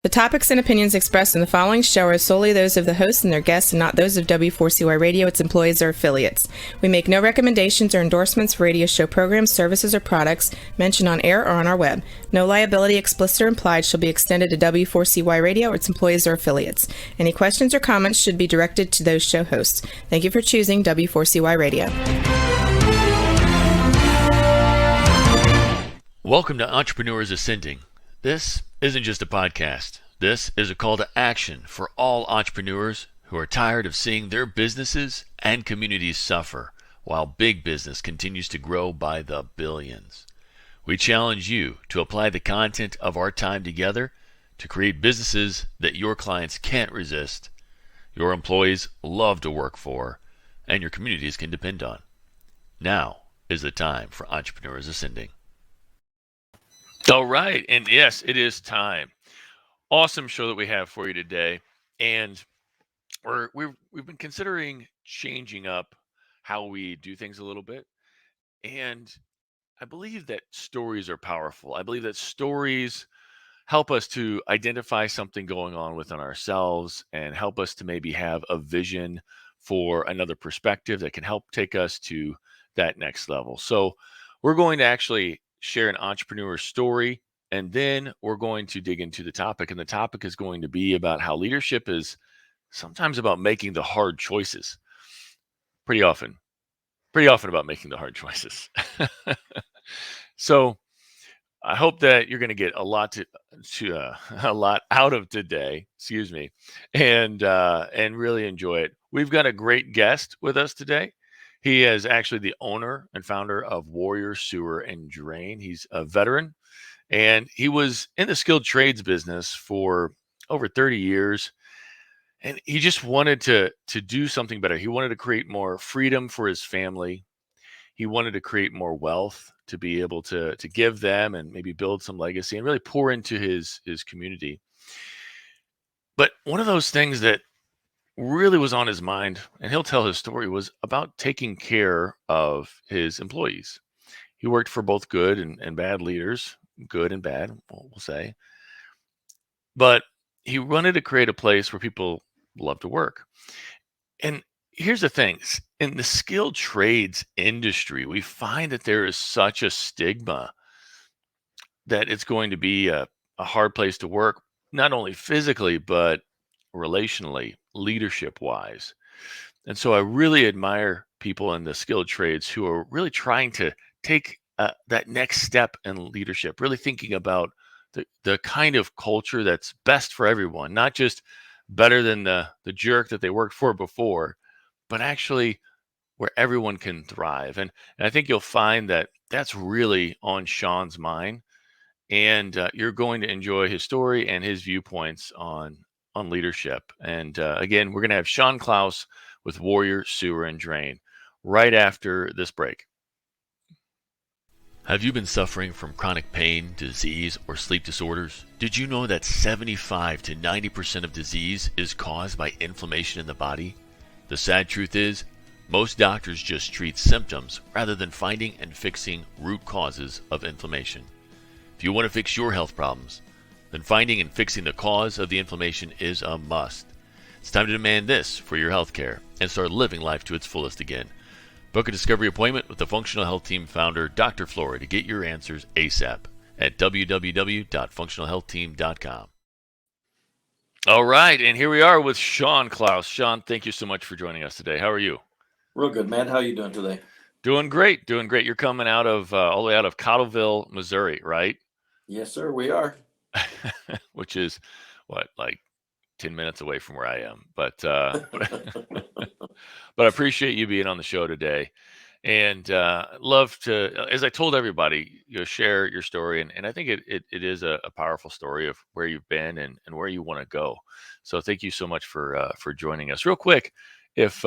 The topics and opinions expressed in the following show are solely those of the host and their guests and not those of W4CY Radio, its employees, or affiliates. We make no recommendations or endorsements for radio show programs, services, or products mentioned on air or on our web. No liability, explicit or implied, shall be extended to W4CY Radio or its employees or affiliates. Any questions or comments should be directed to those show hosts. Thank you for choosing W4CY Radio. Welcome to Entrepreneurs Ascending. This isn't just a podcast. This is a call to action for all entrepreneurs who are tired of seeing their businesses and communities suffer while big business continues to grow by the billions. We challenge you to apply the content of our time together to create businesses that your clients can't resist, your employees love to work for, and your communities can depend on. Now is the time for Entrepreneurs Ascending. All right, and yes, it is time. Awesome show that we have for you today, and we've been considering changing up how we do things a little bit, and I believe that stories are powerful. I believe that stories help us to identify something going on within ourselves and help us to maybe have a vision for another perspective that can help take us to that next level. So we're going to actually share an entrepreneur story, and then we're going to dig into the topic. And the topic is going to be about how leadership is sometimes about making the hard choices. Pretty often about making the hard choices. So I hope that you're going to get a lot a lot out of today, and really enjoy it. We've got a great guest with us today. He is actually the owner and founder of Warrior Sewer and Drain. He's a veteran, and he was in the skilled trades business for over 30 years. And he just wanted to do something better. He wanted to create more freedom for his family. He wanted to create more wealth to be able to give them and maybe build some legacy and really pour into his community. But one of those things that really was on his mind, and he'll tell his story, was about taking care of his employees. He worked for both good and bad leaders, good and bad, we'll say. But he wanted to create a place where people love to work. And here's the thing. In the skilled trades industry, we find that there is such a stigma that it's going to be a hard place to work, not only physically, but relationally, leadership wise. And so I really admire people in the skilled trades who are really trying to take that next step in leadership, really thinking about the kind of culture that's best for everyone, not just better than the jerk that they worked for before, but actually where everyone can thrive. And I think you'll find that that's really on Shawn's mind. And you're going to enjoy his story and his viewpoints on leadership. And again, we're going to have Shawn Clouse with Warrior Sewer and Drain right after this break. Have you been suffering from chronic pain, disease, or sleep disorders? Did you know that 75 to 90% of disease is caused by inflammation in the body? The sad truth is, most doctors just treat symptoms rather than finding and fixing root causes of inflammation. If you want to fix your health problems, then finding and fixing the cause of the inflammation is a must. It's time to demand this for your health care and start living life to its fullest again. Book a discovery appointment with the Functional Health Team founder, Dr. Flora, to get your answers ASAP at www.functionalhealthteam.com. All right, and here we are with Shawn Clouse. Shawn, thank you so much for joining us today. How are you? Real good, man. How are you doing today? Doing great. You're coming out of all the way out of Cottleville, Missouri, right? Yes, sir, we are. Which is what, like 10 minutes away from where I am. But but I appreciate you being on the show today, and love to, as I told everybody, share your story, and I think it is a powerful story of where you've been and where you want to go. So thank you so much for joining us. Real quick, if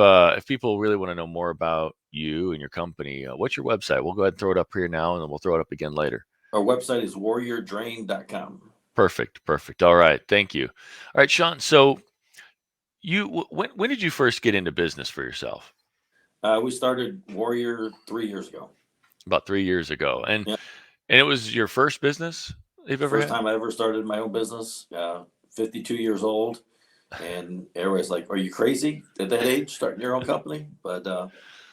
people really want to know more about you and your company, what's your website? We'll go ahead and throw it up here now, and then we'll throw it up again later. Our website is warriordrain.com. Perfect. All right. Thank you. All right, Shawn. So when did you first get into business for yourself? We started Warrior 3 years ago. About 3 years ago. And Yep. And it was your first business you've ever First had? time I ever started my own business. 52 years old, and everybody's like, "Are you crazy at that age starting your own company?" But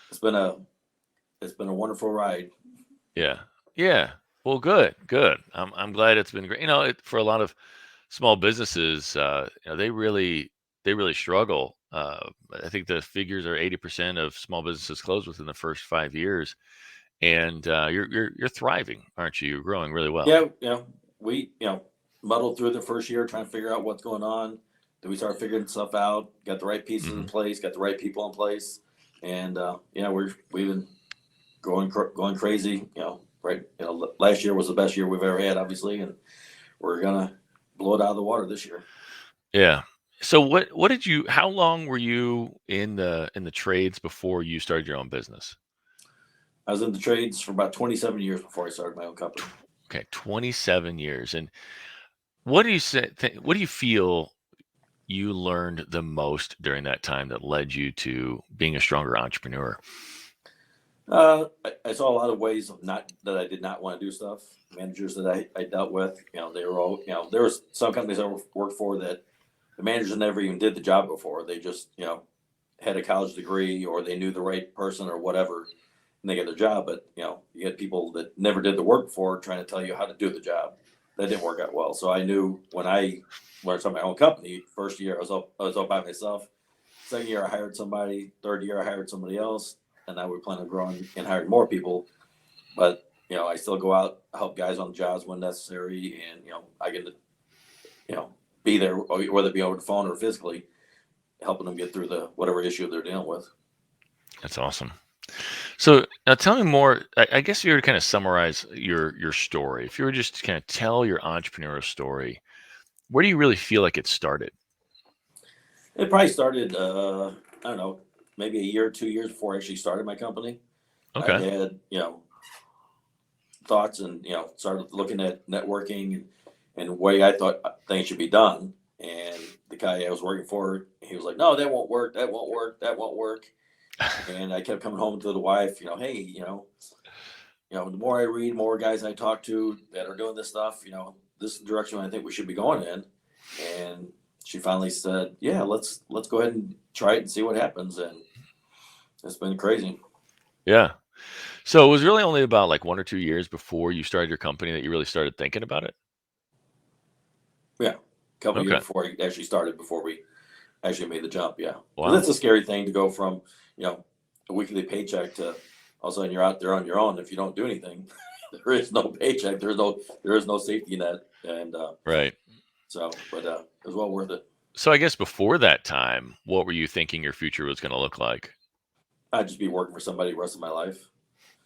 it's been a wonderful ride. Yeah. Yeah. Well, good. I'm glad it's been great. For a lot of small businesses, they really struggle. I think the figures are 80% of small businesses close within the first 5 years, and you're thriving, aren't you? You're growing really well. Yeah, we muddled through the first year trying to figure out what's going on. Then we started figuring stuff out, got the right pieces in Hmm. place, got the right people in place, and we've been going crazy. Right. Last year was the best year we've ever had, obviously, and we're gonna blow it out of the water this year. Yeah. So what did you? How long were you in the trades before you started your own business? I was in the trades for about 27 years before I started my own company. Okay, 27 years. And what do you say? What do you feel you learned the most during that time that led you to being a stronger entrepreneur? I saw a lot of ways of not that I did not want to do stuff. Managers that I dealt with, they were all, there was some companies I worked for that the managers never even did the job before. They just, had a college degree or they knew the right person or whatever, and they get their job. But you had people that never did the work before trying to tell you how to do the job. That didn't work out well. So I knew when I started my own company, first year I was up by myself. Second year I hired somebody. Third year I hired somebody else, and now we plan on growing and hiring more people. But I still go out help guys on jobs when necessary, and I get to be there, whether it be over the phone or physically, helping them get through the whatever issue they're dealing with. That's awesome. So now tell me more. I guess if you were to kind of summarize your story, if you were just to kind of tell your entrepreneurial story, where do you really feel like it started? It probably started, I don't know, maybe a year or 2 years before I actually started my company. I Okay. had, thoughts and, started looking at networking and the way I thought things should be done. And the guy I was working for, he was like, "No, that won't work. That won't work. That won't work." And I kept coming home to the wife, "Hey, the more I read, more guys I talk to that are doing this stuff, this is the direction I think we should be going in." And she finally said, "Yeah, let's go ahead and try it and see what happens." And it's been crazy. Yeah. So it was really only about like 1 or 2 years before you started your company that you really started thinking about it? Yeah, a couple of years Okay. before I actually started, before we actually made the jump. Yeah, because Wow. it's a scary thing to go from a weekly paycheck to all of a sudden you're out there on your own. If you don't do anything, there is no paycheck. There is no safety net, and Right. but it was well worth it. So I guess before that time, what were you thinking your future was going to look like? I'd just be working for somebody the rest of my life.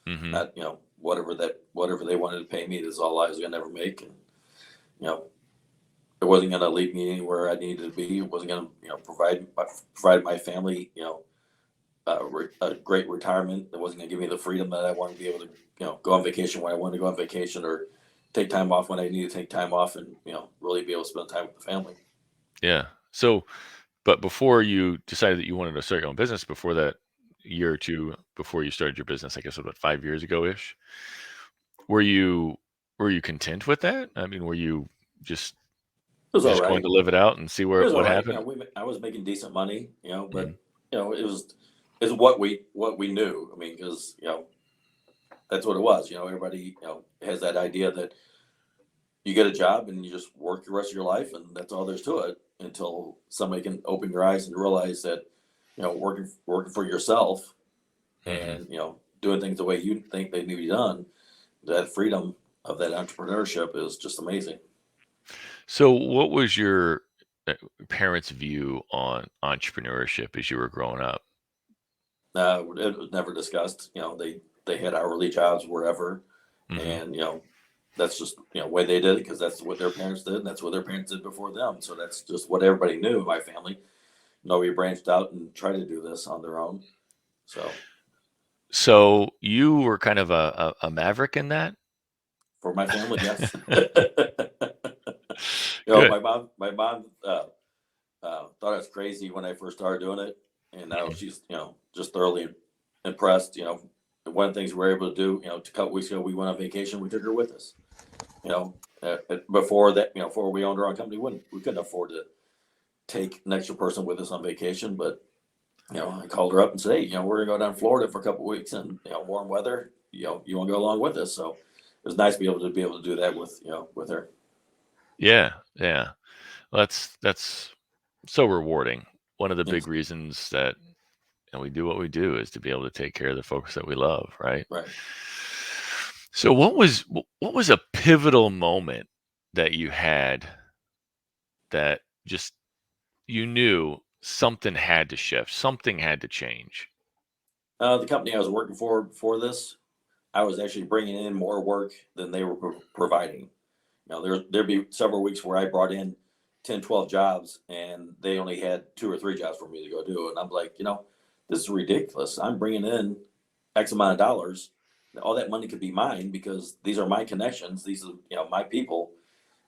Hmm. Not whatever they wanted to pay me. This is all I was gonna ever make, and you know it wasn't gonna lead me anywhere I needed to be. It wasn't gonna provide my family a great retirement. It wasn't gonna give me the freedom that I wanted to be able to go on vacation when I wanted to go on vacation, or take time off when I needed to take time off, and really be able to spend time with the family. Yeah. So, but before you decided that you wanted to start your own business, before that year or two before you started your business, I guess about 5 years ago ish, were you were you content with that? I mean, were you just It was all just going right. to live it out and see It where was all what right. happened? I was making decent money, Mhm. but it was is what we knew. I mean, because that's what it was. Everybody has that idea that you get a job and you just work the rest of your life, and that's all there's to it, until somebody can open your eyes and realize that working for yourself, Mhm. and doing things the way you think they need to be done, that freedom of that entrepreneurship is just amazing. So, what was your uh, parents' view on entrepreneurship as you were growing up? It was never discussed. They had hourly jobs wherever, Hmm. and that's just way they did it, because that's what their parents did, and that's what their parents did before them. So that's just what everybody knew in my family. Nobody branched out and tried to do this on their own. So So, you were kind of a maverick in that? for my family, yes. Good. My mom thought I was crazy when I first started doing it, and now Mhm. she's just thoroughly impressed. One of the things we were able to do, a couple weeks ago, we went on vacation. We took her with us. You know, before that, before we owned our own company, we couldn't afford to take an extra person with us on vacation. But I called her up and said, hey, we're gonna go down to Florida for a couple of weeks, and warm weather. You want to go along with us? So it was nice to be able to do that with her. Yeah. Well, that's so rewarding. One of the Yes. big reasons that we do what we do is to be able to take care of the folks that we love, right? Right. So what was a pivotal moment that you had that just you knew something had to shift, something had to change? The company I was working for before this, I was actually bringing in more work than they were providing. There'd be several weeks where I brought in 10, 12 jobs, and they only had 2 or 3 jobs for me to go do. And I'm like, this is ridiculous. I'm bringing in X amount of dollars. All that money could be mine because these are my connections. These are, my people.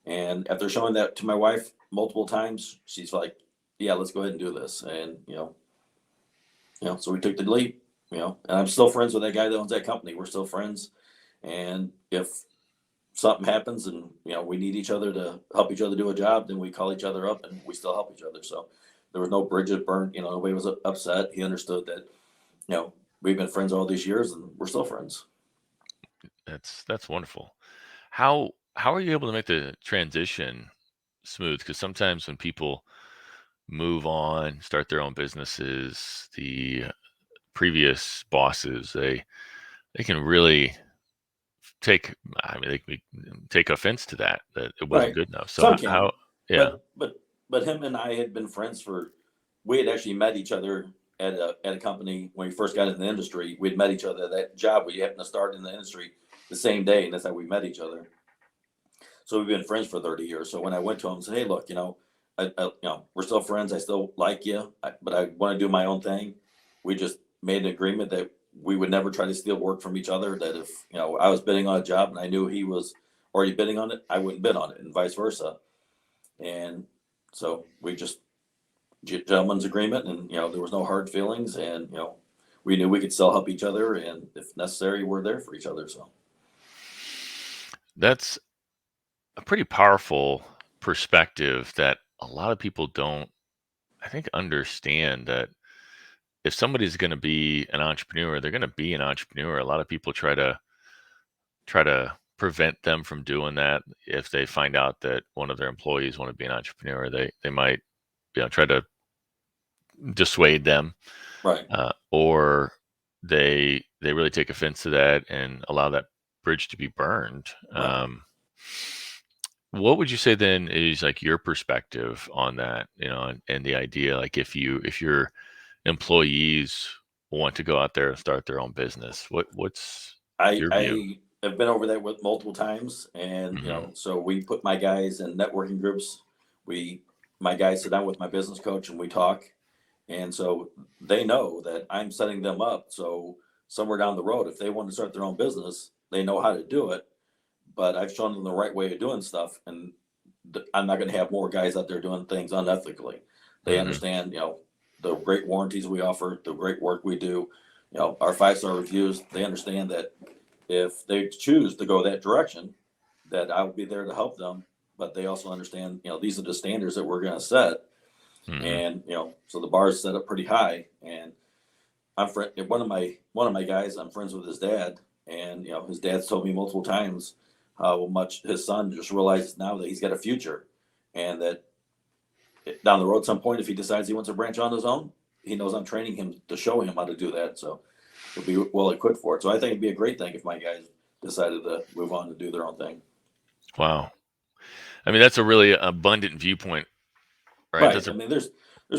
And after showing that to my wife multiple times, she's like, yeah, let's go ahead and do this. And, so we took the leap, and I'm still friends with that guy that owns that company. We're still friends. And if something happens and, we need each other to help each other do a job, then we call each other up and we still help each other. So there was no bridges burned, nobody was upset. He understood that, we've been friends all these years and we're still friends. That's wonderful. How are you able to make the transition smooth? Because sometimes when people move on, start their own businesses, the previous bosses, they can really take take offense to that it wasn't Right. good enough. So Some can, how yeah. but him and I had been friends we had actually met each other at a company when we first got in the industry. We'd met each other at that job. We happened to start in the industry the same day, and that's how we met each other. So we've been friends for 30 years. So when I went to him and said, hey, look, we're still friends. I still like you, but I want to do my own thing. We just made an agreement that we would never try to steal work from each other. That if, I was bidding on a job and I knew he was already bidding on it, I wouldn't bid on it, and vice versa. And so we just gentleman's agreement, and there was no hard feelings, and we knew we could still help each other, and if necessary, we're there for each other. So That's a pretty powerful perspective that a lot of people don't, I think, understand that if somebody's going to be an entrepreneur, they're going to be an entrepreneur. A lot of people try to prevent them from doing that. If they find out that one of their employees want to be an entrepreneur, they might try to dissuade them, right, or they really take offense to that and allow that bridge to be burned. right. What would you say then is like your perspective on that, and the idea, like if your employees want to go out there and start their own business, what's your view? I have been over that with multiple times, and Hmm. so we put my guys in networking groups. My guys sit down with my business coach and we talk, and so they know that I'm setting them up. So somewhere down the road, if they want to start their own business, they know how to do it. But I've shown them the right way of doing stuff, and I'm not going to have more guys out there doing things unethically. They Hmm. understand, the great warranties we offer, the great work we do, our 5-star reviews. They understand that if they choose to go that direction, that I will be there to help them. But they also understand, these are the standards that we're going to set, Hmm. and so the bar is set up pretty high. And I'm friend one of my guys. I'm friends with his dad, and his dad's told me multiple times how much his son just realizes now that he's got a future, and that down the road, some point, if he decides he wants to branch on his own, he knows I'm training him to show him how to do that. So he'll be well equipped for it. So I think it'd be a great thing if my guys decided to move on to do their own thing. Wow. I mean, that's a really abundant viewpoint, right? Right. That's I a mean, there's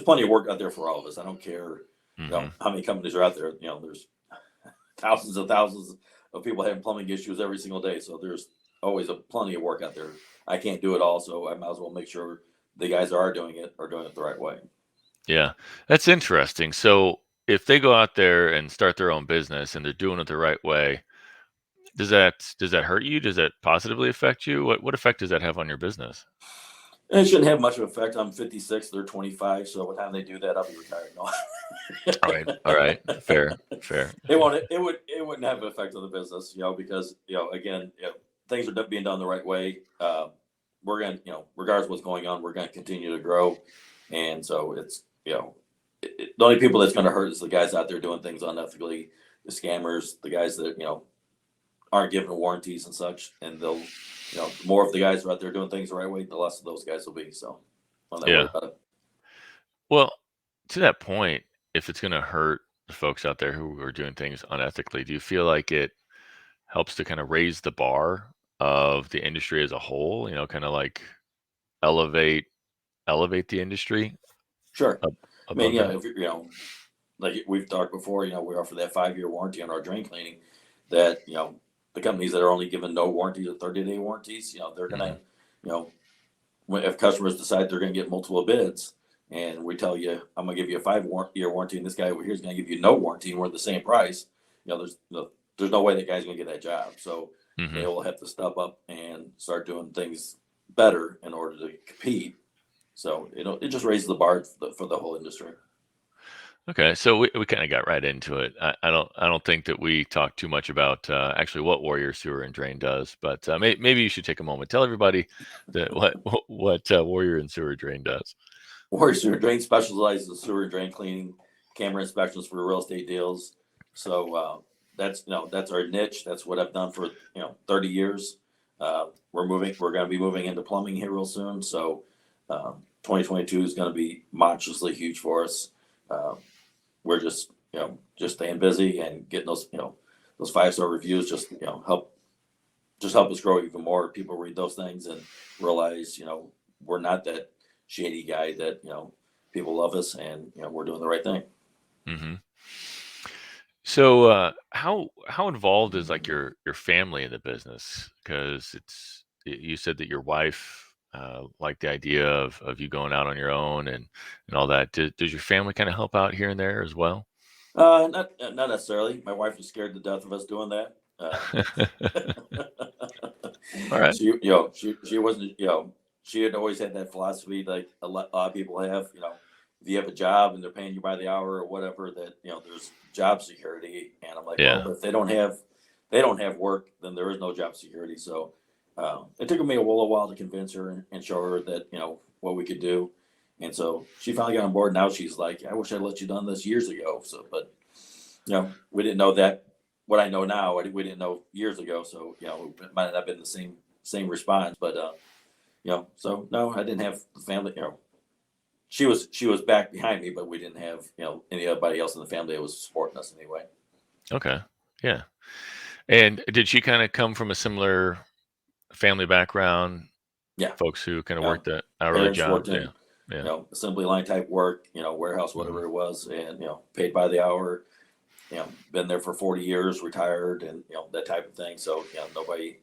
plenty of work out there for all of us. I don't care, hmm how many companies are out there. There's thousands and thousands of people having plumbing issues every single day. So there's always plenty of work out there. I can't do it all, so I might as well make sure the guys that are doing it the right way. yeah, that's interesting. So if they go out there and start their own business and they're doing it the right way, does that hurt you? Does that positively affect you? What effect does that have on your business? And it shouldn't have much of an effect. I'm 56, they're 25, so by the time they do that, I'll be retired. No. All right, fair. It wouldn't have an effect on the business, because again, things are being done the right way, we're going to, regardless of what's going on, we're going to continue to grow. And so it's, the only people that's going to hurt is the guys out there doing things unethically, the scammers, the guys that, aren't giving warranties and such. And they'll, the more of the guys are out there doing things the right way, the less of those guys will be. So I'm not worried about it. Well, to that point, if it's going to hurt the folks out there who are doing things unethically, do you feel like it helps to kind of raise the bar of the industry as a whole? Kind of like elevate the industry Sure. I mean, above that? if like we've talked before, we offer that 5-year warranty on our drain cleaning. That the companies that are only giving no warranties or 30-day warranties, they're gonna, if customers decide they're gonna get multiple bids, and we tell you, I'm gonna give you a 5-year warranty, and this guy over here is gonna give you no warranty, and we're the same price. There's no way that guy's gonna get that job. So they will have to step up and start doing things better in order to compete. So it just raises the bar for the whole industry. Okay, so we kind of got right into it. I don't think that we talked too much about actually what Warrior Sewer and Drain does, but maybe you should take a moment, tell everybody that what Warrior and Sewer Drain does. Warrior Sewer Drain specializes in sewer and drain cleaning, camera inspections for real estate deals. So that's our niche. That's what I've done for 30 years. We're going to be moving into plumbing here real soon. So 2022 is going to be monstrously huge for us. We're just staying busy and getting those 5-star reviews. Just help us grow even more. People read those things and realize we're not that shady guy that people love us, and we're doing the right thing. Mm-hmm. So how involved is like your family in the business? Because you said that your wife liked the idea of you going out on your own and all that. Does your family kind of help out here and there as well? Not necessarily. My wife was scared to death of us doing that. All right. She wasn't. She had always had that philosophy, like a lot of people have. If you have a job and they're paying you by the hour or whatever, that there's job security. And I'm like, Yeah. well, but if they don't have work, then there is no job security. So it took me a little while to convince her and show her that what we could do. And so she finally got on board. Now she's like, I wish I'd let you done this years ago. So, but we didn't know that. What I know now, we didn't know years ago. So it might not have been the same response. But so no, I didn't have the family. She was back behind me, but we didn't have anybody else in the family that was supporting us anyway. Okay. Yeah. And did she kind of come from a similar family background? Yeah. Folks who kind of worked that hourly job. Yeah. Assembly line type work, warehouse, whatever it was, and paid by the hour. Been there for 40 years, retired, and that type of thing. So nobody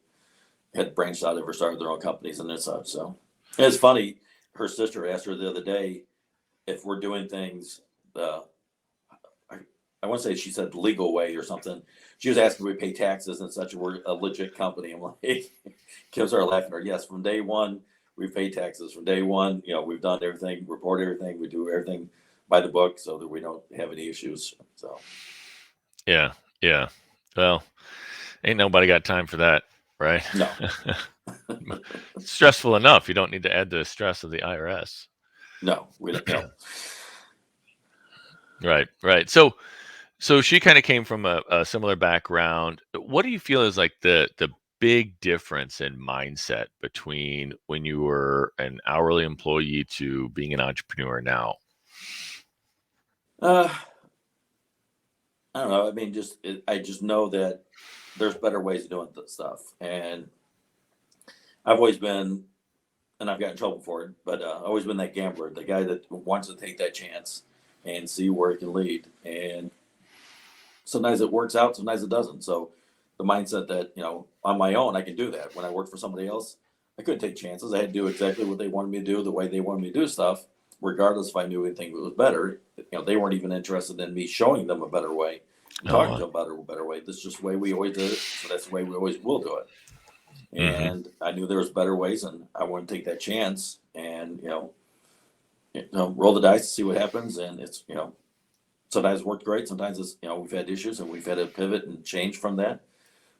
had branched out, ever started their own companies and such. So and it's funny. Her sister asked her the other day if we're doing things I want to say she said the legal way or something. She was asking if we pay taxes and such. We're a legit company. I'm like, Kim started laughing at her. Yes, from day one, we've paid taxes. From day one, we've done everything, report everything. We do everything by the book so that we don't have any issues. So, yeah. Well, ain't nobody got time for that, right? No. Stressful enough. You don't need to add the stress of the IRS. No, we don't. No. Right. So she kind of came from a similar background. What do you feel is like the big difference in mindset between when you were an hourly employee to being an entrepreneur now? I don't know. I mean, I just know that there's better ways of doing stuff, and I've always been, and I've gotten in trouble for it, but I've always been that gambler, the guy that wants to take that chance and see where it can lead. And sometimes it works out, sometimes it doesn't. So the mindset that, on my own, I can do that. When I worked for somebody else, I couldn't take chances. I had to do exactly what they wanted me to do, the way they wanted me to do stuff, regardless if I knew anything was better. They weren't even interested in me showing them a better way, talking to them about a better way. This is just the way we always did it. So that's the way we always will do it. And I knew there was better ways, and I wanted to take that chance and, roll the dice to see what happens. And it's, sometimes it worked great. Sometimes it's, we've had issues and we've had to pivot and change from that.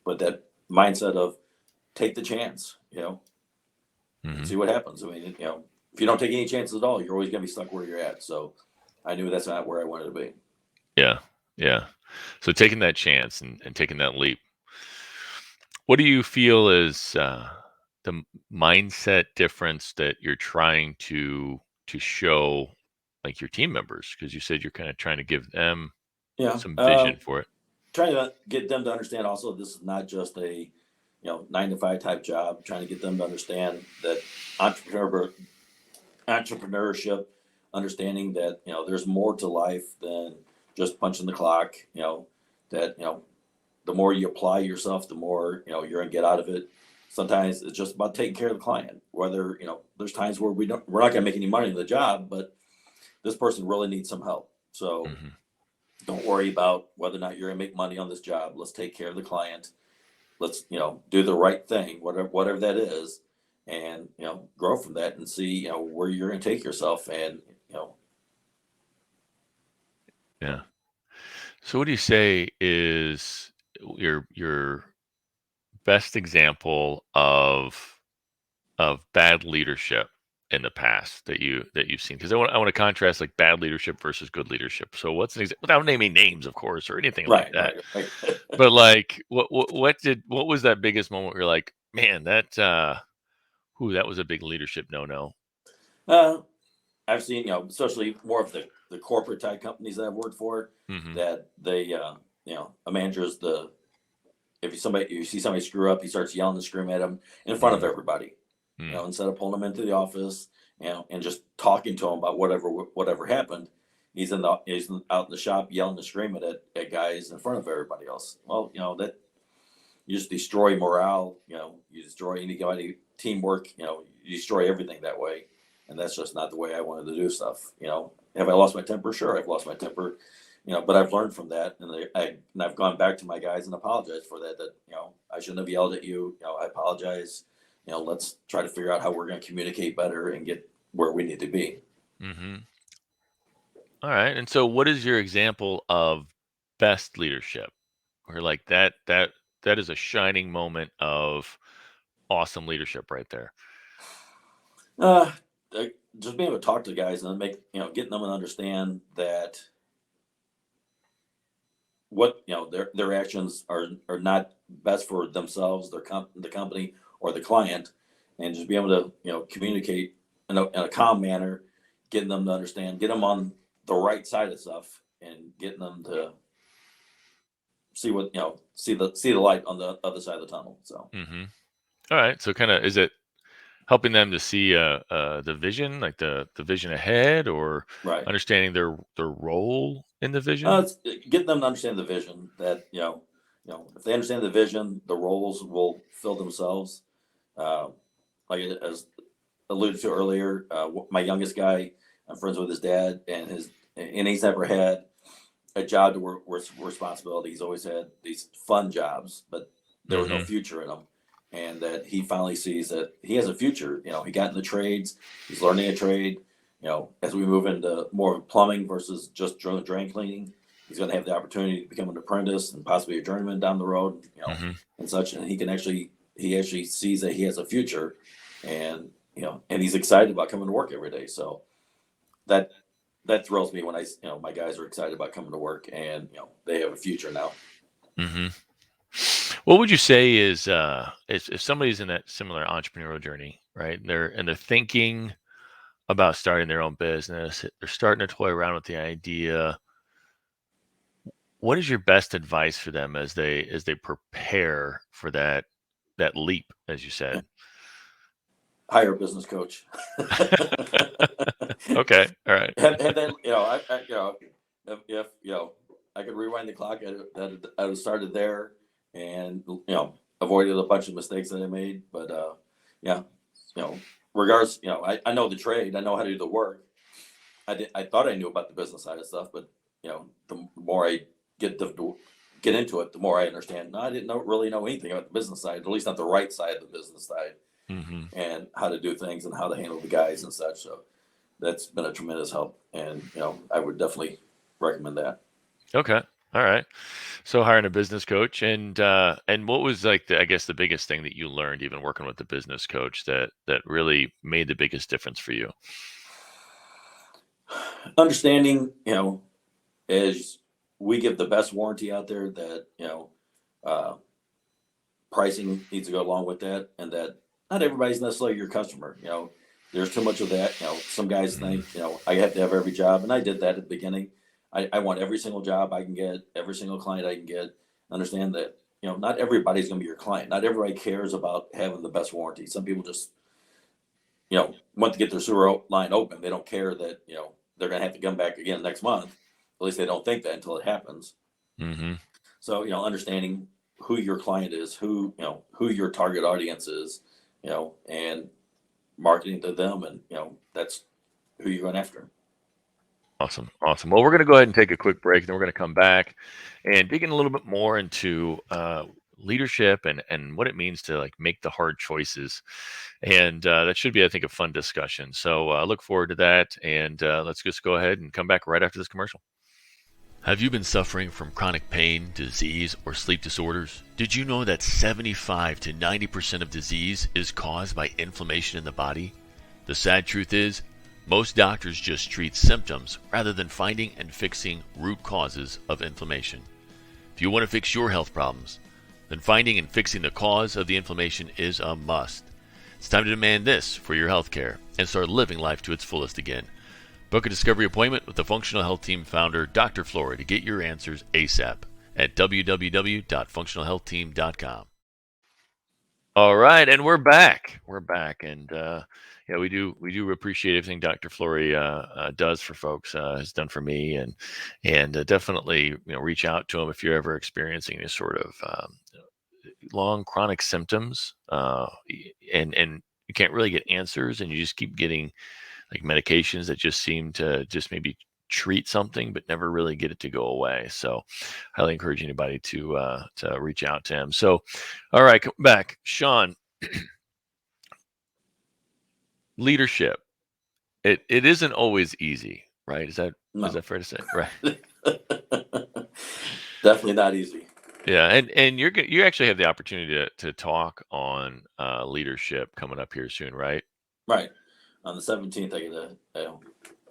But that mindset of take the chance, Mm-hmm. and see what happens. I mean, if you don't take any chances at all, you're always going to be stuck where you're at. So I knew that's not where I wanted to be. Yeah. Yeah. So taking that chance and taking that leap. What do you feel is the mindset difference that you're trying to show like your team members? Because you said you're kind of trying to give them Yeah. some vision for it. Trying to get them to understand also this is not just a 9 to 5 type job. Trying to get them to understand that entrepreneurship, understanding that there's more to life than just punching the clock. That the more you apply yourself, the more you're gonna get out of it. Sometimes it's just about taking care of the client. Whether there's times where we're not gonna make any money in the job, but this person really needs some help. So Mm-hmm. don't worry about whether or not you're gonna make money on this job. Let's take care of the client. Let's do the right thing, whatever that is, and grow from that and see where you're gonna take yourself. And Yeah. So what do you say is your best example of bad leadership in the past that you've seen? Because I want to contrast like bad leadership versus good leadership. So what's without naming names, of course, or anything like that. right. But like, what was that biggest moment where you're like, man, that that was a big leadership no. I've seen, especially more of the corporate type companies that I've worked for, Mm-hmm. that they, a manager's if you see somebody screw up, he starts yelling and screaming at them in front of everybody, Mm-hmm. instead of pulling them into the office, and just talking to them about whatever happened. He's out in the shop yelling and screaming at guys in front of everybody else. Well, that you just destroy morale. You destroy anybody teamwork. You destroy everything that way, and that's just not the way I wanted to do stuff. Have I lost my temper? Sure, I've lost my temper. But I've learned from that, and I've gone back to my guys and apologized for that. That I shouldn't have yelled at you. I apologize. Let's try to figure out how we're going to communicate better and get where we need to be. Mm-hmm. All right. And so, what is your example of best leadership, or like that is a shining moment of awesome leadership right there? Uh, just being able to talk to guys and getting them to understand that what their actions are not best for themselves, the company, or the client, and just be able to communicate in a calm manner, getting them to understand, get them on the right side of stuff, and getting them to see what see the light on the other side of the tunnel. So Mm-hmm. All right. So, kind of, is it helping them to see the vision, like the vision ahead, or right. understanding their role in the vision? It's getting them to understand the vision that if they understand the vision, the roles will fill themselves. Uh, like as alluded to earlier, my youngest guy, I'm friends with his dad, and he's never had a job to work with responsibility. He's always had these fun jobs, but there was no Mm-hmm. future in them. And that he finally sees that he has a future. He got in the trades. He's learning a trade. As we move into more of plumbing versus just drain cleaning, he's going to have the opportunity to become an apprentice and possibly a journeyman down the road, Mm-hmm. and such. And he actually sees that he has a future, and and he's excited about coming to work every day. So that thrills me when my guys are excited about coming to work, and they have a future now. Mm-hmm. What would you say is if somebody's in that similar entrepreneurial journey, right? They're thinking about starting their own business. They're starting to toy around with the idea. What is your best advice for them as they prepare for that leap, as you said? Hire a business coach. Okay, all right. have that, if I could rewind the clock, I'd have started there, and avoided a bunch of mistakes that I made. But yeah, regardless, I know the trade. I know how to do the work. I thought I knew about the business side of stuff, but the more I get into it, the more I understand. No, I didn't really know anything about the business side, at least not the right side of the business side, Mm-hmm. and how to do things and how to handle the guys and such. So that's been a tremendous help, and I would definitely recommend that. Okay, all right. So hiring a business coach, and what was like I guess the biggest thing that you learned even working with the business coach that really made the biggest difference for you? Understanding, as we give the best warranty out there, that uh, pricing needs to go along with that, and that not everybody's necessarily your customer. There's too much of that. Some guys Mhm. think, I have to have every job, and I did that at the beginning. I want every single job I can get, every single client I can get. Understand that, not everybody's going to be your client. Not everybody cares about having the best warranty. Some people just, want to get their sewer line open. They don't care that, they're going to have to come back again next month. At least they don't think that until it happens. Mhm. So, understanding who your client is, who your target audience is, and marketing to them, and that's who you're going after. Awesome. Awesome. Well, we're going to go ahead and take a quick break, then we're going to come back and dig in a little bit more into leadership and what it means to like make the hard choices. And that should be, I think, a fun discussion. So look forward to that. And let's just go ahead and come back right after this commercial. Have you been suffering from chronic pain, disease, or sleep disorders? Did you know that 75 to 90% of disease is caused by inflammation in the body? The sad truth is, most doctors just treat symptoms rather than finding and fixing root causes of inflammation. If you want to fix your health problems, then finding and fixing the cause of the inflammation is a must. It's time to demand this for your health care and start living life to its fullest again. Book a discovery appointment with the Functional Health Team founder, Dr. Flory, to get your answers ASAP at www.functionalhealthteam.com. All right, and we're back. We're back, and yeah, we do appreciate everything Dr. Flory does for folks, has done for me, and definitely reach out to him if you're ever experiencing this sort of long chronic symptoms, and you can't really get answers, and you just keep getting like medications that just seem to just maybe treat something but never really get it to go away. So highly encourage anybody to reach out to him. So all right, come back. Shawn, leadership. It isn't always easy, right? Is No, that fair to say? Right. definitely not easy. Yeah, and you actually have the opportunity to talk on leadership coming up here soon, right? Right. On the 17th, I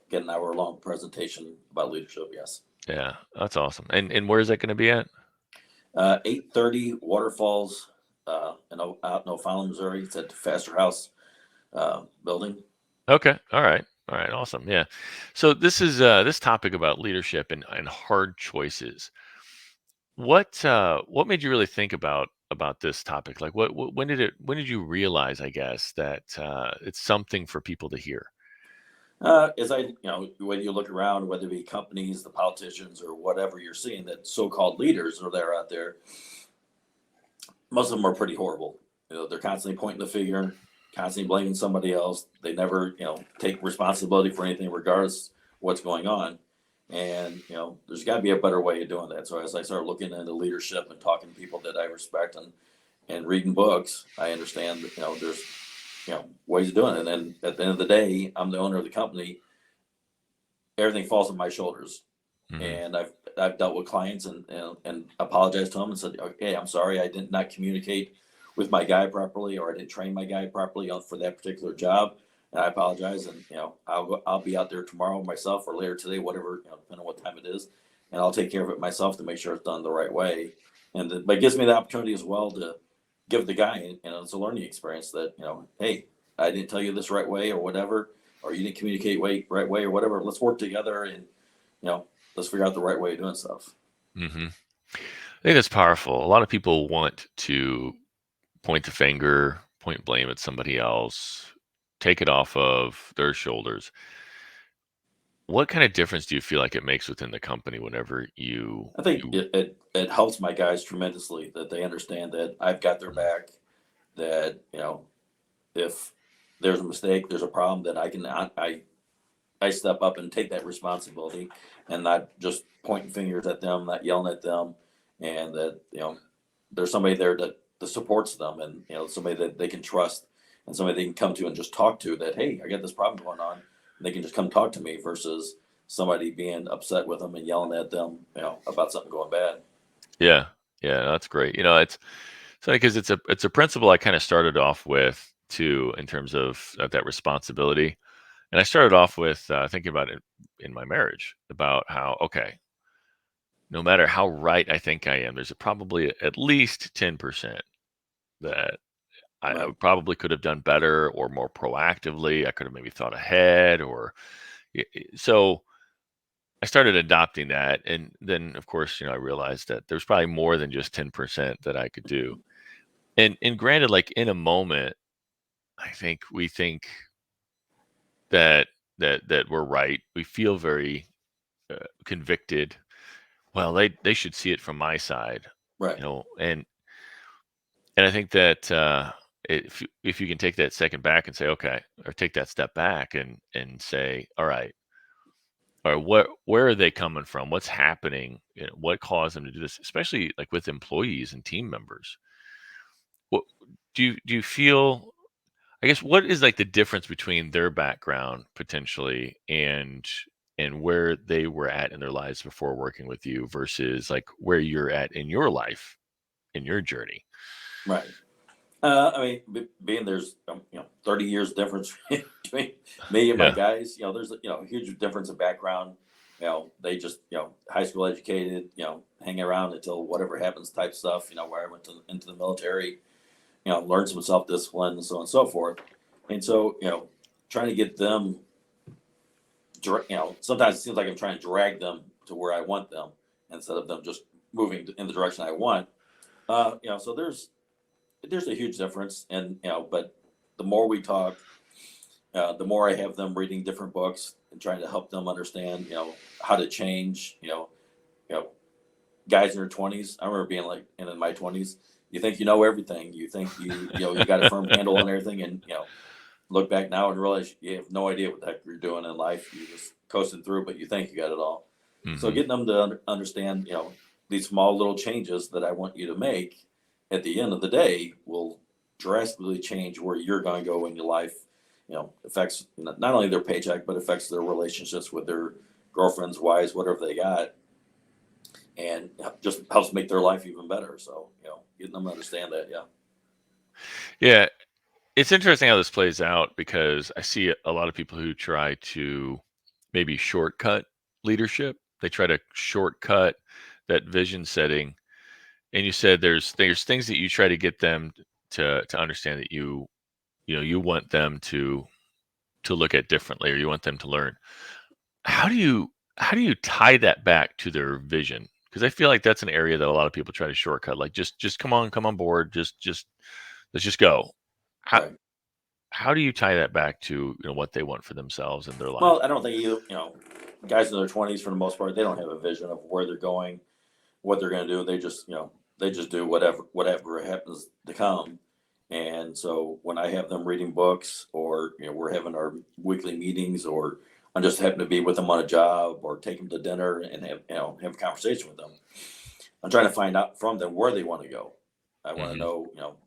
get an hour-long presentation about leadership. Yes. Yeah, that's awesome. And where is that going to be at? 8:30 Waterfalls, out in O'Fallon, Missouri. It's at the Faster House building. Okay. All right. All right. Awesome. Yeah. So this is this topic about leadership and hard choices. What made you really think about this topic? Like when did you realize, I guess, that it's something for people to hear? As when you look around, whether it be companies, the politicians, or whatever, you're seeing that so-called leaders are there out there. Most of them are pretty horrible. They're constantly pointing the finger, constantly blaming somebody else. They never, take responsibility for anything, regardless what's going on. And there's got to be a better way of doing that. So as I start looking into leadership and talking to people that I respect and reading books, I understand that there's ways of doing it. And then at the end of the day, I'm the owner of the company. Everything falls on my shoulders. Hmm. And I've dealt with clients and apologized to them and said, okay, I'm sorry, I did not communicate with my guy properly, or I didn't train my guy properly for that particular job. And I apologize, and I'll be out there tomorrow myself, or later today, whatever, depending on what time it is, and I'll take care of it myself to make sure it's done the right way. But it gives me the opportunity as well to give the guy, it's a learning experience that, hey, I didn't tell you this right way or whatever, or you didn't communicate right way or whatever. Let's work together and you know let's figure out the right way of doing stuff. Hmm. I think that's powerful. A lot of people want to point the finger, point blame at somebody else, take it off of their shoulders. What kind of difference do you feel like it makes within the company whenever you I think you it helps my guys tremendously that they understand that I've got their Mhm. back. That if there's a mistake, there's a problem, that I step up and take that responsibility, and not just pointing fingers at them, not yelling at them, and that there's somebody there that supports them, and somebody that they can trust, and somebody they can come to and just talk to, that hey, I got this problem going on, and they can just come talk to me, versus somebody being upset with them and yelling at them about something going bad. Yeah. Yeah. That's great. It's funny because it's a principle I kind of started off with too, in terms of that responsibility. And I started off with thinking about it in my marriage about how, okay, no matter how right I think I am, there's probably at least 10% that I Right. probably could have done better or more proactively. I could have maybe thought ahead or so I started adopting that. And then, of course, I realized that there's probably more than just 10% that I could do. And granted, like in a moment, I think we think that we're right. We feel very convicted. Well, they should see it from my side, Right. and I think that if you can take that second back and say, okay, or take that step back and say, all right, where are they coming from? What's happening? What caused them to do this? Especially like with employees and team members. What do you feel? I guess what is like the difference between their background potentially and where they were at in their lives before working with you versus like where you're at in your life in your journey? Right. I mean, being there's 30 years difference between me and my Yeah. guys. There's a huge difference in background. They just high school educated. Hang around until whatever happens type stuff. Where I went into the military. Learned some self discipline and so on and so forth. And so trying to get them. Sometimes it seems like I'm trying to drag them to where I want them instead of them just moving in the direction I want. So there's a huge difference, and but the more we talk, the more I have them reading different books and trying to help them understand, how to change. You know, guys in their 20s. I remember being like in my 20s. You think you know everything. You think you got a firm handle on everything, and look back now and realize you have no idea what the heck you're doing in life. You're just coasting through, but you think you got it all. So Hmm. getting them to understand, these small little changes that I want you to make at the end of the day will drastically change where you're going to go in your life. Affects not only their paycheck, but affects their relationships with their girlfriends, wives, whatever they got, and just helps make their life even better. So, getting them to understand that, yeah. Yeah, it's interesting how this plays out because I see a lot of people who try to maybe shortcut leadership. They try to shortcut that vision setting. And you said there's things that you try to get them to understand that you want them to look at differently or you want them to learn. How do you how do you tie that back to their vision? Because I feel like that's an area that a lot of people try to shortcut. Like just come on board, just let's just go. How Right. how do you tie that back to what they want for themselves and their lives? Well, I don't think guys in their 20s for the most part, they don't have a vision of where they're going, what they're going to do. They just do whatever happens to come. And so when I have them reading books, or we're having our weekly meetings, or I'm just happen to be with them on a job, or take them to dinner and have a conversation with them, I'm trying to find out from them where they want to go. I want to Hmm. know,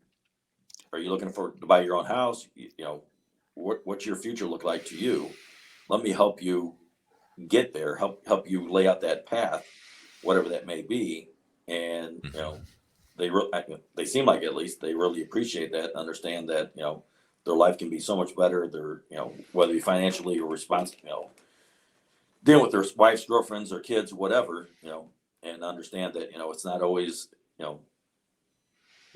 are you looking for to buy your own house? What's your future look like to you? Let me help you get there. Help you lay out that path, whatever that may be. And Hmm. they seem like, at least they really appreciate that and understand that their life can be so much better. They're whether it be financially or responsible, dealing with their wives, girlfriends, or kids, whatever, and understand that it's not always you know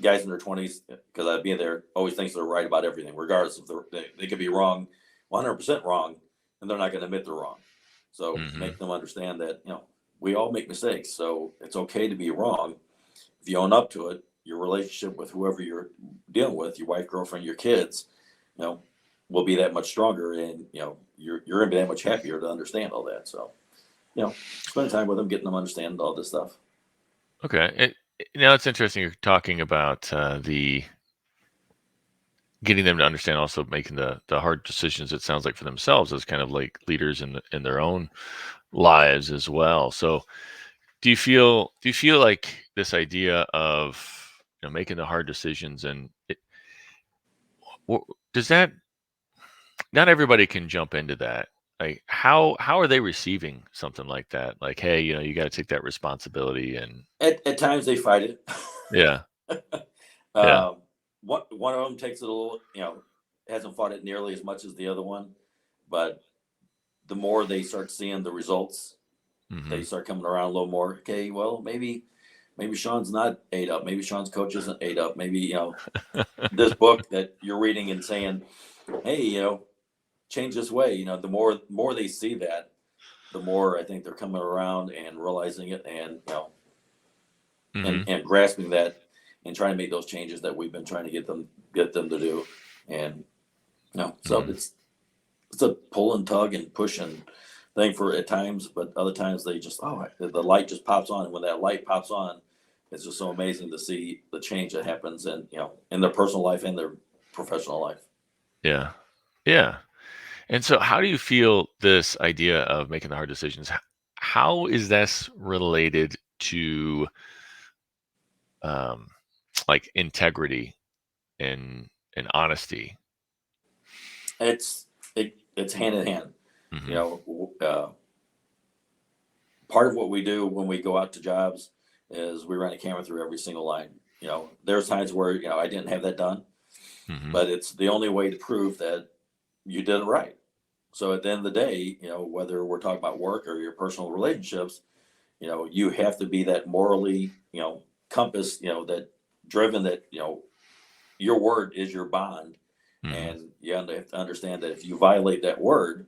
guys in their 20s, because I'd be there, always thinks they're right about everything, regardless of they could be wrong, 100% wrong, and they're not going to admit they're wrong. So Hmm. make them understand that we all make mistakes, so it's okay to be wrong. If you own up to it, your relationship with whoever you're dealing with, your wife, girlfriend, your kids, you know, will be that much stronger, and you're gonna be that much happier to understand all that. So spend time with them, getting them to understand all this stuff. Okay. Now it's interesting you're talking about the getting them to understand, also making the hard decisions. It sounds like for themselves as kind of like leaders in their own lives as well. So do you feel like this idea of making the hard decisions and does that not everybody can jump into that. like how are they receiving something like that? Like, hey, you got to take that responsibility, and At times they fight it. yeah, yeah, um, one of them takes it a little, hasn't fought it nearly as much as the other one, but the more they start seeing the results, hmm they start coming around a little more. Okay, well, maybe Sean's not ate up. Maybe Sean's coach isn't ate up. Maybe this book that you're reading and saying, hey, change this way. The more they see that, the more I think they're coming around and realizing it, and hmm and grasping that, and trying to make those changes that we've been trying to get them to do. And so hmm it's a pull and tug and push and thing for at times, but other times they just the light just pops on, and when that light pops on, it's just so amazing to see the change that happens in their personal life and their professional life. yeah, yeah. And so, how do you feel this idea of making the hard decisions? How is this related to um, like integrity and honesty? It's hand in hand. You hmm know, part of what we do when we go out to jobs is we run a camera through every single line. There's times where I didn't have that done, hmm but it's the only way to prove that you did it right. So at the end of the day, whether we're talking about work or your personal relationships, you have to be that morally, compass, that driven, that your word is your bond, hmm and you have to understand that if you violate that word,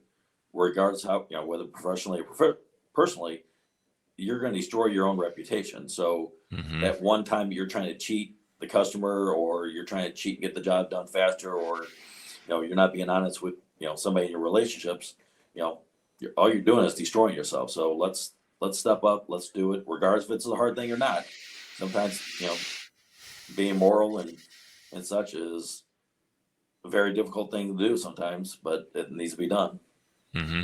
regardless how whether professionally or personally, you're going to destroy your own reputation. So hmm that one time you're trying to cheat the customer, or you're trying to cheat and get the job done faster, or you're not being honest with somebody in your relationships, all you're doing is destroying yourself. So let's step up, let's do it regardless if it's a hard thing or not. Sometimes being moral and such is a very difficult thing to do sometimes, but it needs to be done. hmm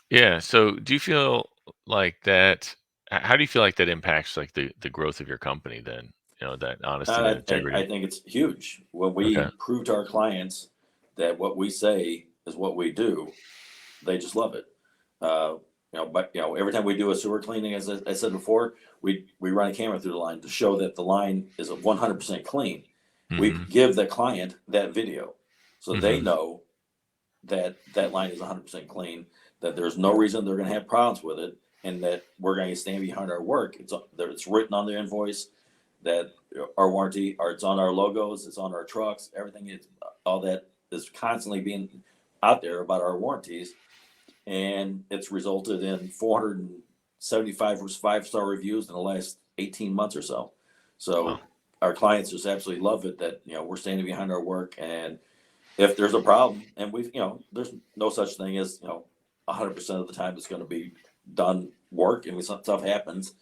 Yeah. So, do you feel like that? How do you feel like that impacts like the growth of your company? Then that honesty and I integrity. think it's huge when we Okay. prove to our clients that what we say is what we do. They just love it. Uh, but every time we do a sewer cleaning, as I said before, we run a camera through the line to show that the line is 100% clean. We hmm give the client that video, so they hmm know that that line is 100% clean. That there's no reason they're going to have problems with it, and that we're going to stand behind our work. It's written on the invoice that our warranty, or it's on our logos, it's on our trucks, everything is, all that is constantly being out there about our warranties, and it's resulted in 475 5-star reviews in the last 18 months or so. Wow. So our clients just absolutely love it that we're standing behind our work, and if there's a problem, and there's no such thing as 100% of the time it's going to be done work, and stuff happens,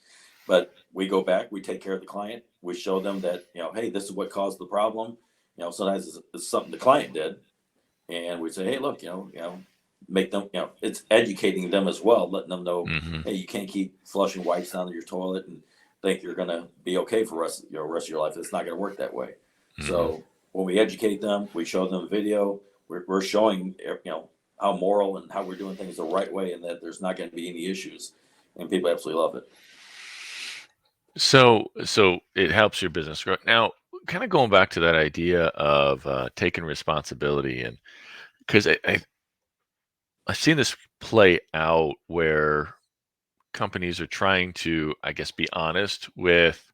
but we go back, we take care of the client, we show them that hey, this is what caused the problem. Sometimes it's something the client did, and we say, hey, look, make them, it's educating them as well, letting them know, hmm hey, you can't keep flushing wipes down your toilet and think you're going to be okay for rest of your life. It's not going to work that way. hmm So when we educate them, we show them a video, we're showing how moral and how we're doing things the right way, and that there's not going to be any issues, and people absolutely love it. So it helps your business grow. Now, kind of going back to that idea of taking responsibility, and because I've seen this play out where companies are trying to, I guess, be honest with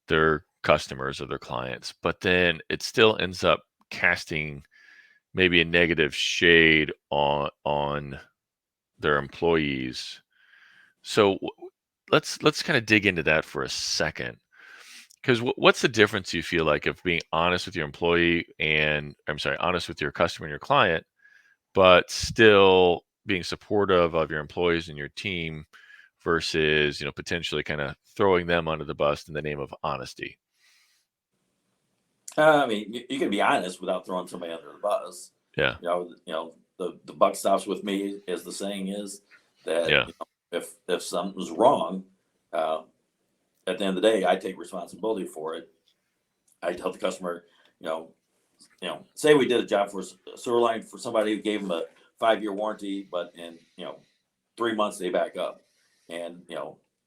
their customers or their clients, but then it still ends up casting maybe a negative shade on their employees. So let's kind of dig into that for a second. Because what's the difference you feel like of being honest with your employee and I'm sorry, honest with your customer and your client, but still being supportive of your employees and your team versus, potentially kind of throwing them under the bus in the name of honesty? I mean, you can be honest without throwing somebody under the bus. Yeah. The buck stops with me, as the saying is, that Yeah. if something's wrong, uh, at the end of the day, I take responsibility for it. I tell the customer, you know, say we did a job for a sewer line for somebody who gave them 5-year warranty, but in 3 months they back up, and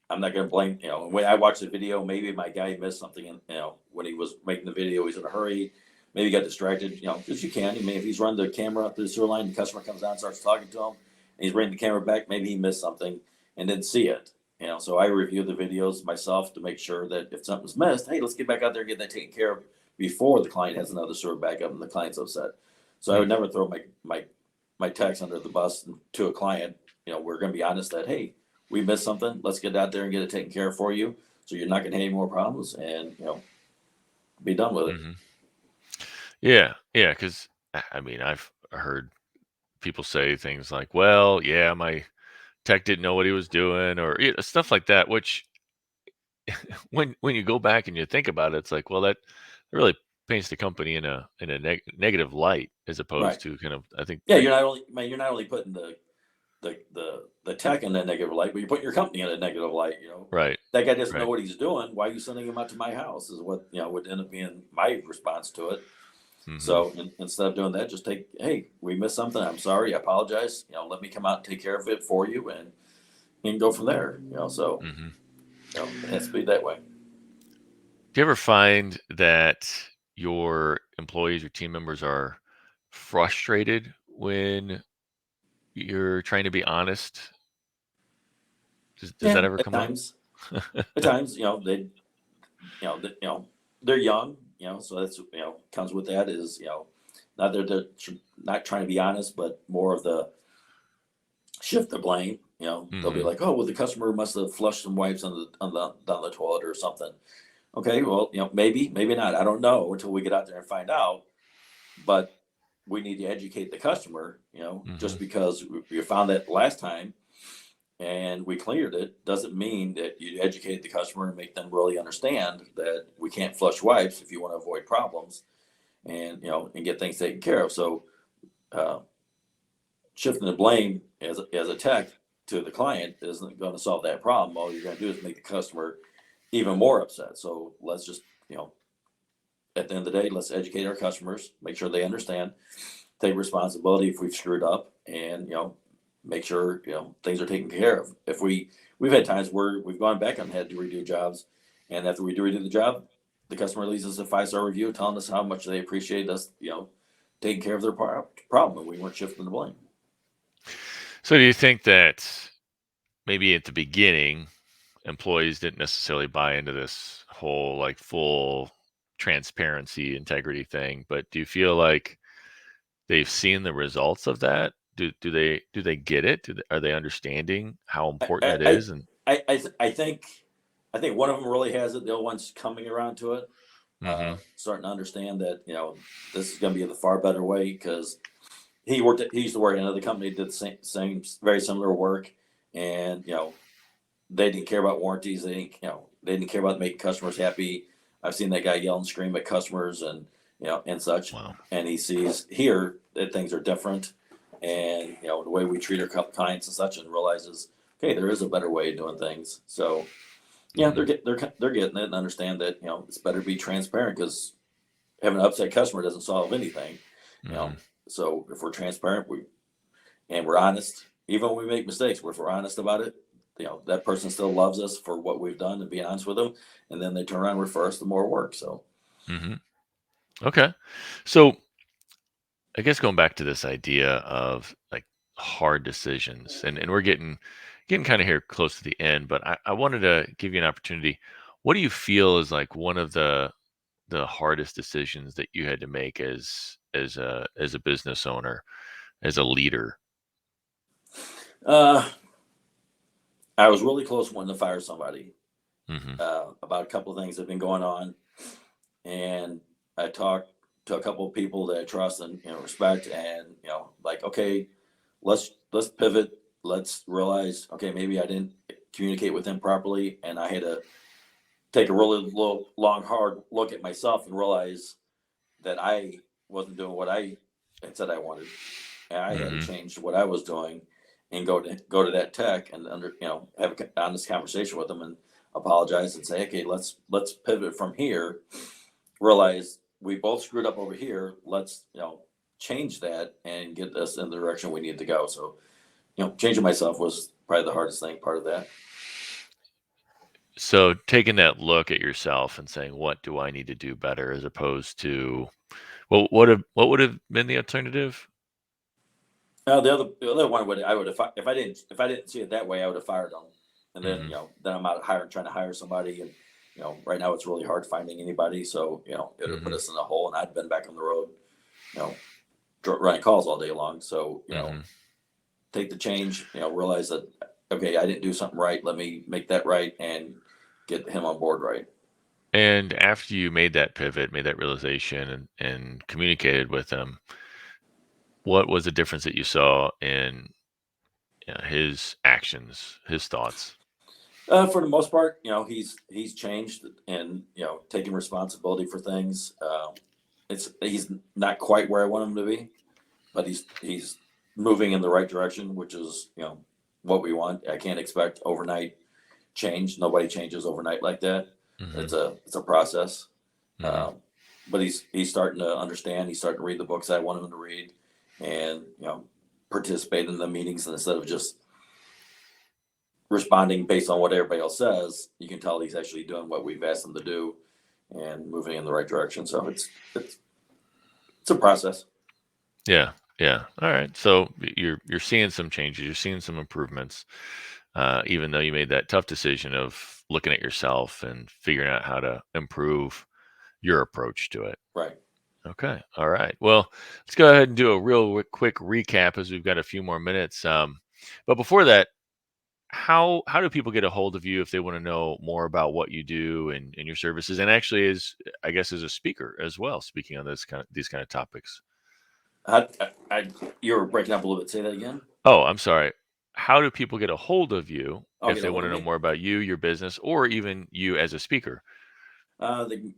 I'm not going to blame. When I watch the video, maybe my guy missed something, and when he was making the video, he's in a hurry. Maybe he got distracted. Because you can. I mean, if he's running the camera up to the sewer line, the customer comes down, and starts talking to him, and he's bringing the camera back. Maybe he missed something and didn't see it. So I review the videos myself to make sure that if something's missed, hey, let's get back out there and get that taken care of before the client has another sewer backup and the client's upset. So I would never throw my techs under the bus to a client. We're going to be honest that, hey, we missed something. Let's get out there and get it taken care of for you, so you're not going to have any more problems, and be done with it. Mm-hmm. Yeah, because I mean, I've heard people say things like, "Well, yeah, my tech didn't know what he was doing," or stuff like that. Which, when you go back and you think about it, it's like, well, that really paints the company in a negative light, as opposed to kind of, I think. Yeah, you're not only putting the tech in that negative light, but you're putting your company in a negative light. Right. That guy doesn't know Right. what he's doing. Why are you sending him out to my house? Is what would end up being my response to it. Mm-hmm. So instead of doing that, just hey, we missed something. I'm sorry. I apologize. Let me come out and take care of it for you, and go from there. So Mm-hmm. it has to be that way. Do you ever find that your employees or team members are frustrated when you're trying to be honest? Does that ever come up? At times, they, they're young, so that's, comes with that is, not that they're not trying to be honest, but more of the shift the blame. They'll be Mm-hmm. like, oh, well, the customer must have flushed some wipes down the toilet or something. Okay, well, maybe not. I don't know until we get out there and find out. But we need to educate the customer. Just Mm-hmm. because we found that last time and we cleared it doesn't mean that you educate the customer and make them really understand that we can't flush wipes if you want to avoid problems, and and get things taken care of. So shifting the blame as a tech to the client isn't going to solve that problem. All you're going to do is make the customer even more upset. So let's just at the end of the day, let's educate our customers, make sure they understand, take responsibility if we've screwed up, and make sure things are taken care of. If we've had times where we've gone back and had to redo jobs, and after we redo the job, the customer leaves us a 5-star review telling us how much they appreciate us taking care of their problem, and we weren't shifting the blame. So do you think that maybe at the beginning, employees didn't necessarily buy into this whole like full transparency, integrity thing, but do you feel like they've seen the results of that? Do they get it? Are they understanding how important it is? And I think one of them really has it. The other one's coming around to it, mm-hmm. starting to understand that this is going to be the far better way, because he used to work in another company, did the same very similar work, and they didn't care about warranties. They didn't care about making customers happy. I've seen that guy yell and scream at customers and and such. Wow. And he sees here that things are different, and the way we treat our clients and such, and realizes, okay, there is a better way of doing things. So yeah, they're getting it and understand that it's better to be transparent, because having an upset customer doesn't solve anything. Mm-hmm. So if we're transparent, we're honest, even when we make mistakes, if we're honest about it, that person still loves us for what we've done and being honest with them, and then they turn around and refer us to more work. So Mm-hmm. Okay, so I guess going back to this idea of like hard decisions, and we're getting kind of here close to the end, but I wanted to give you an opportunity. What do you feel is like one of the hardest decisions that you had to make as a business owner, as a leader? I was really close wanting to fire somebody Mm-hmm. about a couple of things that have been going on, and I talked to a couple of people that I trust and respect, and like, okay, let's pivot. Let's realize, okay, maybe I didn't communicate with them properly, and I had to take a really long, hard look at myself and realize that I wasn't doing what I had said I wanted, and I had to Mm-hmm. change what I was doing, and go to that tech and have an honest conversation with them and apologize and say, okay, let's pivot from here. Realize we both screwed up over here. Let's change that and get us in the direction we need to go. So, changing myself was probably the hardest thing, part of that. So taking that look at yourself and saying, what do I need to do better, as opposed to, well, what would have been the alternative? The other one would, I would have, if I didn't see it that way, I would have fired them. And then, Hmm. then I'm out trying to hire somebody. And, right now it's really hard finding anybody. So, it would have put Hmm. us in a hole, and I'd been back on the road, you know, running calls all day long. So, Hmm. take the change, realize that, okay, I didn't do something right. Let me make that right and get him on board right. And after you made that pivot, made that realization, and communicated with him, what was the difference that you saw in his actions, his thoughts? For the most part, he's changed and taking responsibility for things. He's not quite where I want him to be, but he's moving in the right direction, which is what we want. I can't expect overnight change. Nobody changes overnight like that. Hmm. It's a process. Hmm. Um, but he's starting to understand. He's starting to read the books I want him to read, and participate in the meetings, and instead of just responding based on what everybody else says, you can tell he's actually doing what we've asked him to do and moving in the right direction. So it's a process. Yeah, yeah. All right. So you're seeing some changes. You're seeing some improvements, even though you made that tough decision of looking at yourself and figuring out how to improve your approach to it. Right. Okay. All right. Well, let's go ahead and do a real quick recap, as we've got a few more minutes. But before that, how do people get a hold of you if they want to know more about what you do and your services, and actually, as I guess, as a speaker as well, speaking on these kind of topics? You were breaking up a little bit. Say that again. Oh, I'm sorry. How do people get a hold of you I'll if get a they hold want of to know me. more about you, your business, or even you as a speaker? They can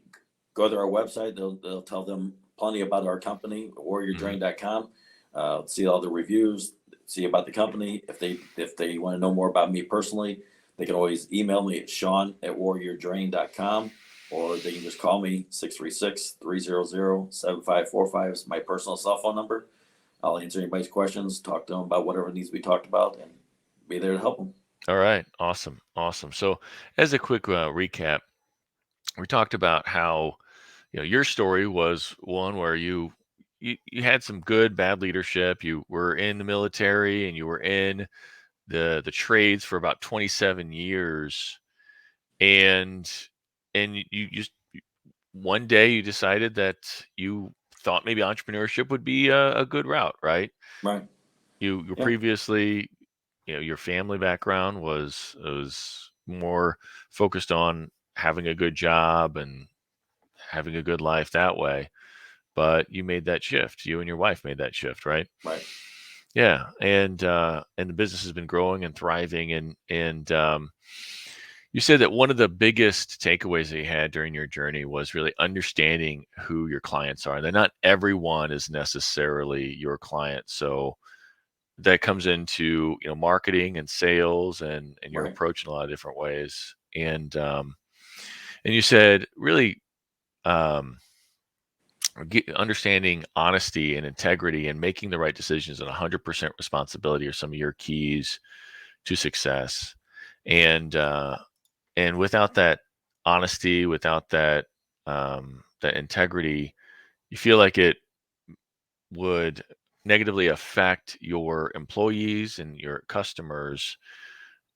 go to our website. They'll tell them plenty about our company, Hmm. warriordrain.com. See all the reviews, see about the company. If they want to know more about me personally, they can always email me at Shawn@warriordrain.com, or they can just call me 636-300-7545 is my personal cell phone number. I'll answer anybody's questions, talk to them about whatever needs to be talked about, and be there to help them. All right. Awesome. Awesome. So, as a quick recap, we talked about how your story was one where you had some good, bad leadership. You were in the military and you were in the trades for about 27 years, and you just one day you decided that you thought maybe entrepreneurship would be a good route, right? Right. You Yeah. previously, your family background was more focused on having a good job and having a good life that way, but you made that shift. You and your wife made that shift, right? Right. Yeah, and the business has been growing and thriving, and you said that one of the biggest takeaways that you had during your journey was really understanding who your clients are. That not everyone is necessarily your client. So that comes into marketing and sales and your Right. approach in a lot of different ways. And you said really um, understanding honesty and integrity and making the right decisions and 100% responsibility are some of your keys to success. And without that honesty, without that integrity, you feel like it would negatively affect your employees and your customers,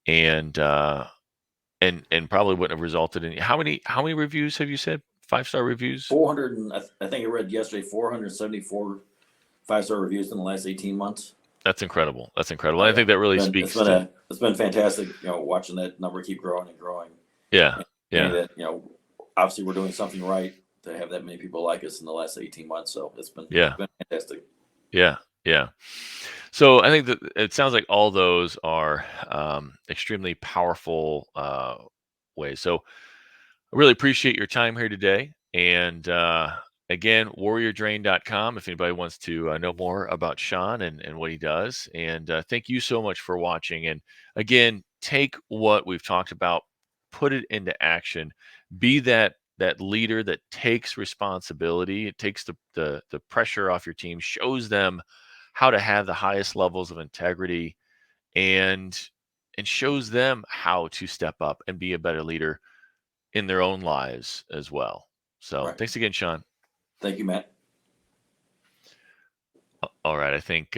and and probably wouldn't have resulted in how many reviews have you said? 5-star reviews? 400, and I think I read yesterday, 474 5-star reviews in the last 18 months. That's incredible. That's incredible. Oh And I yeah, think that really speaks to, it's been fantastic. Watching that number keep growing and growing, yeah, and yeah, that obviously we're doing something right to have that many people like us in the last 18 months. So it's yeah, been fantastic. yeah, yeah. So I think that it sounds like all those are extremely powerful ways. So I really appreciate your time here today. And again, warriordrain.com if anybody wants to know more about Shawn and what he does. And thank you so much for watching. And again, take what we've talked about, put it into action, be that that leader that takes responsibility. It takes the pressure off your team, shows them how to have the highest levels of integrity, and shows them how to step up and be a better leader in their own lives as well. So Right. thanks again, Shawn. Thank you, Matt. All right. I think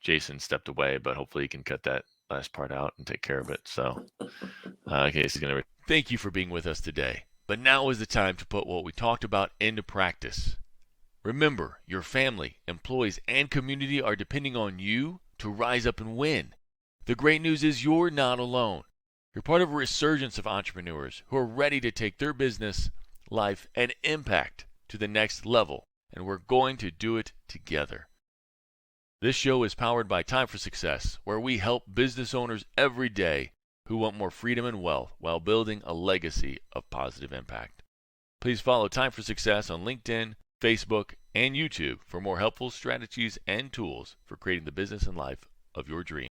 Jason stepped away, but hopefully he can cut that last part out and take care of it. So, okay, he's going to thank you for being with us today. But now is the time to put what we talked about into practice. Remember, your family, employees, and community are depending on you to rise up and win. The great news is you're not alone. You're part of a resurgence of entrepreneurs who are ready to take their business, life, and impact to the next level, and we're going to do it together. This show is powered by Time for Success, where we help business owners every day who want more freedom and wealth while building a legacy of positive impact. Please follow Time for Success on LinkedIn, Facebook, and YouTube for more helpful strategies and tools for creating the business and life of your dreams.